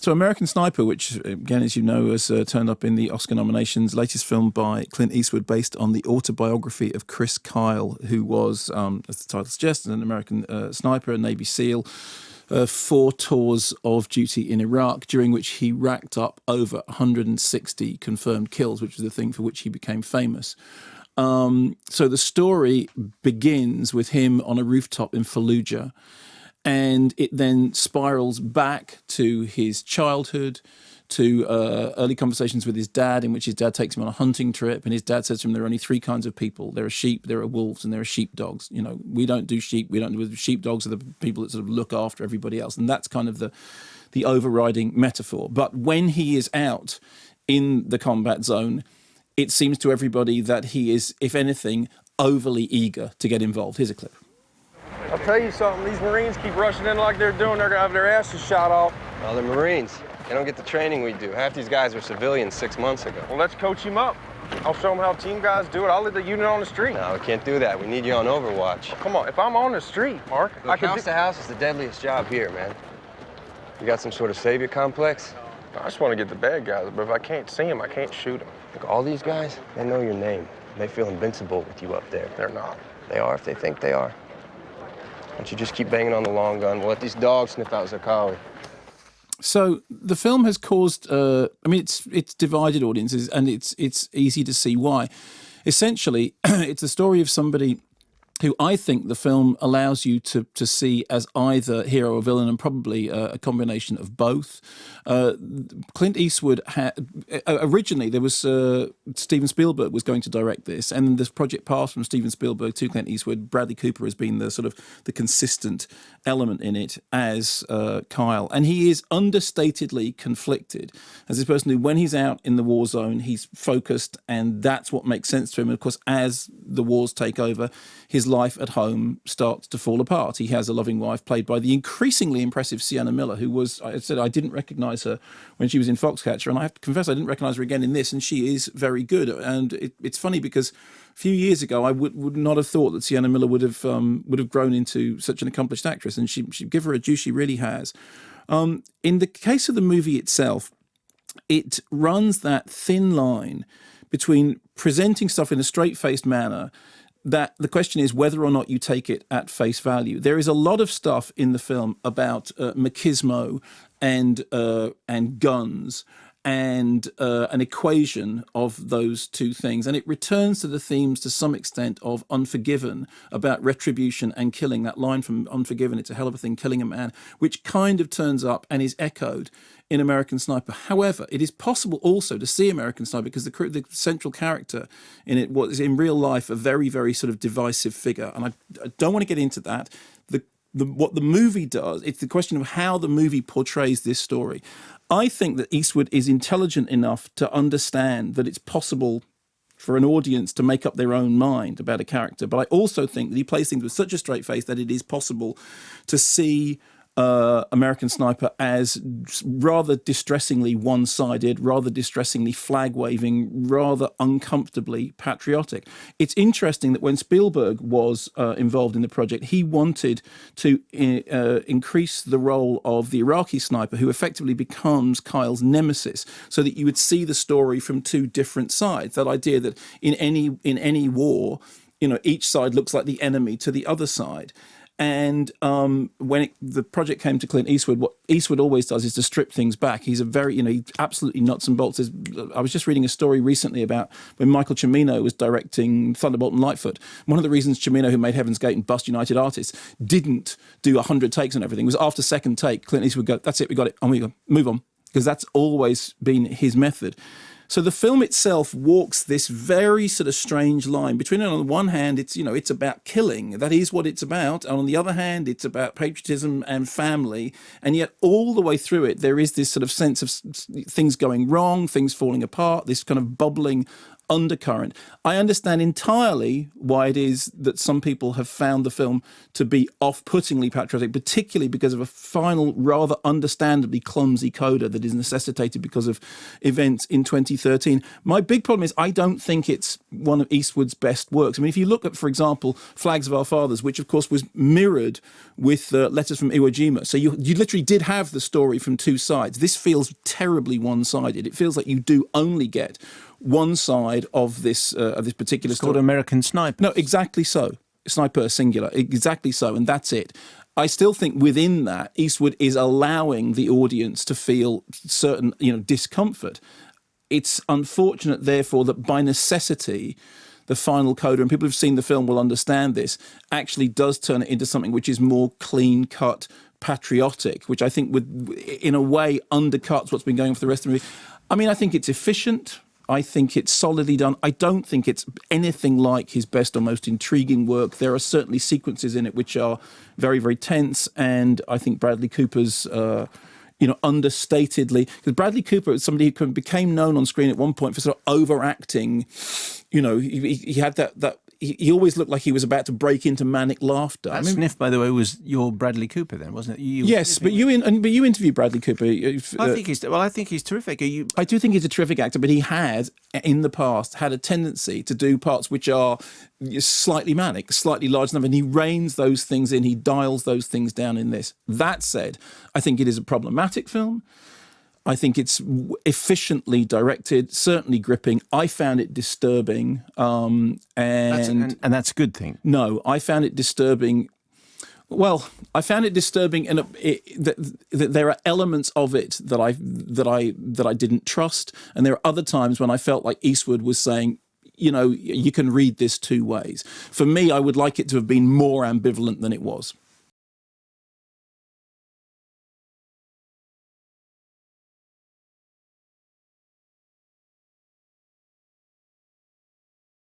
So American Sniper, which again, as you know, has turned up in the Oscar nominations, latest film by Clint Eastwood based on the autobiography of Chris Kyle, who was, as the title suggests, an American sniper, a Navy SEAL, 4 tours of duty in Iraq, during which he racked up over 160 confirmed kills, which was the thing for which he became famous. So the story begins with him on a rooftop in Fallujah, and it then spirals back to his childhood, to early conversations with his dad, in which his dad takes him on a hunting trip, and his dad says to him, there are only 3 kinds of people. There are sheep, there are wolves, and there are sheepdogs. You know, we don't do sheep, we don't do sheepdogs are the people that sort of look after everybody else. And that's kind of the overriding metaphor. But when he is out in the combat zone, it seems to everybody that he is, if anything, overly eager to get involved. Here's a clip. I'll tell you something, these Marines keep rushing in like they're doing, they're gonna have their asses shot off. Well, they're Marines. They don't get the training we do. Half these guys were civilians 6 months ago. Well, let's coach him up. I'll show them how team guys do it. I'll lead the unit on the street. No, we can't do that. We need you on Overwatch. Come on, if I'm on the street, Mark, Look, house to house is the deadliest job here, man. You got some sort of savior complex? I just want to get the bad guys, but if I can't see them, I can't shoot them. Look, all these guys, they know your name. They feel invincible with you up there. They're not. They are if they think they are. Why don't you just keep banging on the long gun? We'll let these dogs sniff out Zarqawi. So the film has caused, I mean, it's divided audiences, and it's easy to see why. Essentially, it's the story of somebody who I think the film allows you to see as either hero or villain, and probably a combination of both. Clint Eastwood originally, there was Steven Spielberg was going to direct this, and this project passed from Steven Spielberg to Clint Eastwood. Bradley Cooper has been the sort of the consistent element in it as Kyle, and he is understatedly conflicted as this person who, when he's out in the war zone, he's focused, and that's what makes sense to him. And of course, as the wars take over, his life at home starts to fall apart. He has a loving wife played by the increasingly impressive Sienna Miller, who was, I said I didn't recognise her when she was in Foxcatcher, and I have to confess I didn't recognise her again in this, and she is very good. And it's funny because a few years ago I would not have thought that Sienna Miller would have grown into such an accomplished actress, and she give her a due, she really has. In the case of the movie itself, it runs that thin line between presenting stuff in a straight-faced manner, that the question is whether or not you take it at face value. There is a lot of stuff in the film about machismo and guns, and an equation of those two things. And it returns to the themes to some extent of Unforgiven, about retribution and killing. That line from Unforgiven, it's a hell of a thing killing a man, which kind of turns up and is echoed in American Sniper. However, it is possible also to see American Sniper because the central character in it was in real life a very, very sort of divisive figure. And I don't want to get into that. What the movie does, it's the question of how the movie portrays this story. I think that Eastwood is intelligent enough to understand that it's possible for an audience to make up their own mind about a character. But I also think that he plays things with such a straight face that it is possible to see American Sniper as rather distressingly one-sided, rather distressingly flag-waving, rather uncomfortably patriotic. It's interesting that when Spielberg was involved in the project, he wanted to increase the role of the Iraqi sniper, who effectively becomes Kyle's nemesis, so that you would see the story from two different sides. That idea that in any war, you know, each side looks like the enemy to the other side. And when the project came to Clint Eastwood, what Eastwood always does is to strip things back. He's a very, he absolutely nuts and bolts. I was just reading a story recently about when Michael Cimino was directing Thunderbolt and Lightfoot. One of the reasons Cimino, who made Heaven's Gate and Bust United Artists, didn't do 100 takes and everything was after second take, Clint Eastwood would go, that's it, we got it, and we go, move on. Because that's always been his method. So the film itself walks this very sort of strange line between, on the one hand, it's, you know, it's about killing. That is what it's about. And on the other hand, it's about patriotism and family. And yet all the way through it, there is this sort of sense of things going wrong, things falling apart, this kind of bubbling undercurrent. I understand entirely why it is that some people have found the film to be off-puttingly patriotic, particularly because of a final, rather understandably clumsy coda that is necessitated because of events in 2013. My big problem is I don't think it's one of Eastwood's best works. I mean, if you look at, for example, Flags of Our Fathers, which of course was mirrored with Letters from Iwo Jima, so you literally did have the story from two sides. This feels terribly one-sided. It feels like you do only get one side of this particular It's story. called American Sniper. No, exactly so. Sniper singular, exactly so, and that's it. I still think within that, Eastwood is allowing the audience to feel certain, discomfort. It's unfortunate, therefore, that by necessity, the final coda, and people who've seen the film will understand this, actually does turn it into something which is more clean-cut, patriotic, which I think would, in a way, undercuts what's been going on for the rest of the movie. I mean, I think it's efficient. I think it's solidly done. I don't think it's anything like his best or most intriguing work. There are certainly sequences in it which are very, very tense, and I think Bradley Cooper's, understatedly, because Bradley Cooper is somebody who became known on screen at one point for sort of overacting. He had that. He always looked like he was about to break into manic laughter. That sniff, by the way, was your Bradley Cooper then, wasn't it? Yes, but you interviewed Bradley Cooper. I think he's terrific. I do think he's a terrific actor, but he had, in the past, had a tendency to do parts which are slightly manic, slightly large number, and he reins those things in, he dials those things down in this. That said, I think it is a problematic film. I think it's efficiently directed, certainly gripping. I found it disturbing. And that's a good thing. No, I found it disturbing. Well, I found it disturbing that there are elements of it that I didn't trust, and there are other times when I felt like Eastwood was saying, you can read this two ways. For me, I would like it to have been more ambivalent than it was.